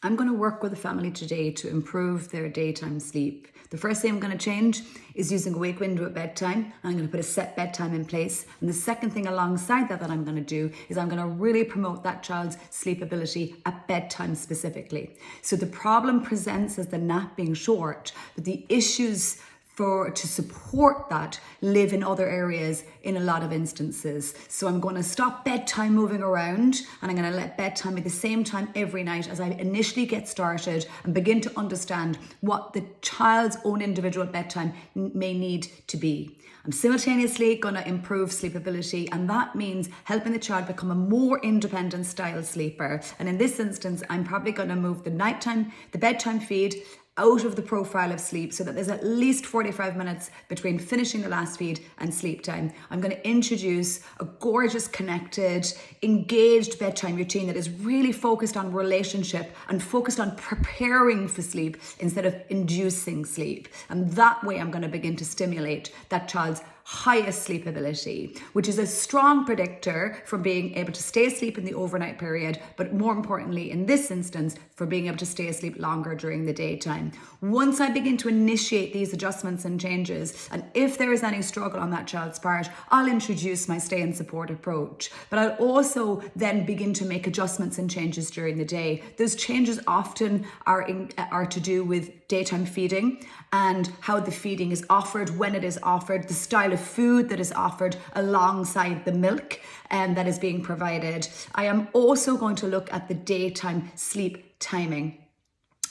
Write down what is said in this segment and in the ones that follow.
I'm going to work with the family today to improve their daytime sleep. The first thing I'm going to change is using a wake window at bedtime. I'm going to put a set bedtime in place. And the second thing alongside that I'm going to do is I'm going to really promote that child's sleep ability at bedtime specifically. So the problem presents as the nap being short, but the issues to support that live in other areas in a lot of instances. So I'm going to stop bedtime moving around, and I'm going to let bedtime be the same time every night as I initially get started and begin to understand what the child's own individual bedtime may need to be. I'm simultaneously going to improve sleepability, and that means helping the child become a more independent style sleeper. And in this instance, I'm probably going to move the bedtime feed out of the profile of sleep so that there's at least 45 minutes between finishing the last feed and sleep time. I'm going to introduce a gorgeous, connected, engaged bedtime routine that is really focused on relationship and focused on preparing for sleep instead of inducing sleep. And that way I'm going to begin to stimulate that child's highest sleep ability, which is a strong predictor for being able to stay asleep in the overnight period, but more importantly, in this instance, for being able to stay asleep longer during the daytime. Once I begin to initiate these adjustments and changes, and if there is any struggle on that child's part, I'll introduce my stay and support approach. But I'll also then begin to make adjustments and changes during the day. Those changes often are to do with daytime feeding and how the feeding is offered, when it is offered, the style of food that is offered alongside the milk that is being provided. I am also going to look at the daytime sleep timing.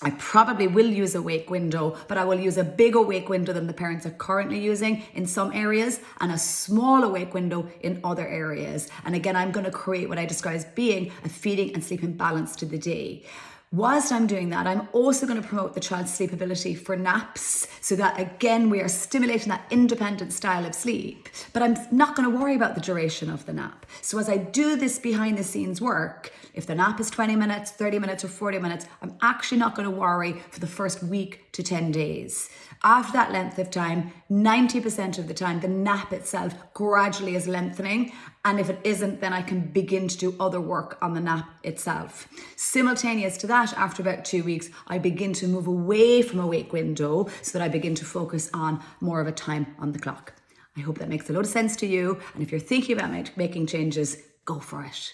I probably will use a wake window, but I will use a bigger wake window than the parents are currently using in some areas and a smaller wake window in other areas. And again, I'm going to create what I describe as being a feeding and sleeping balance to the day. Whilst I'm doing that, I'm also going to promote the child's sleep ability for naps so that, again, we are stimulating that independent style of sleep. But I'm not going to worry about the duration of the nap. So as I do this behind the scenes work, if the nap is 20 minutes, 30 minutes, or 40 minutes, I'm actually not going to worry for the first week to 10 days. After that length of time, 90% of the time, the nap itself gradually is lengthening. And if it isn't, then I can begin to do other work on the nap itself. Simultaneous to that, after about 2 weeks, I begin to move away from a wake window so that I begin to focus on more of a time on the clock. I hope that makes a lot of sense to you. And if you're thinking about making changes, go for it.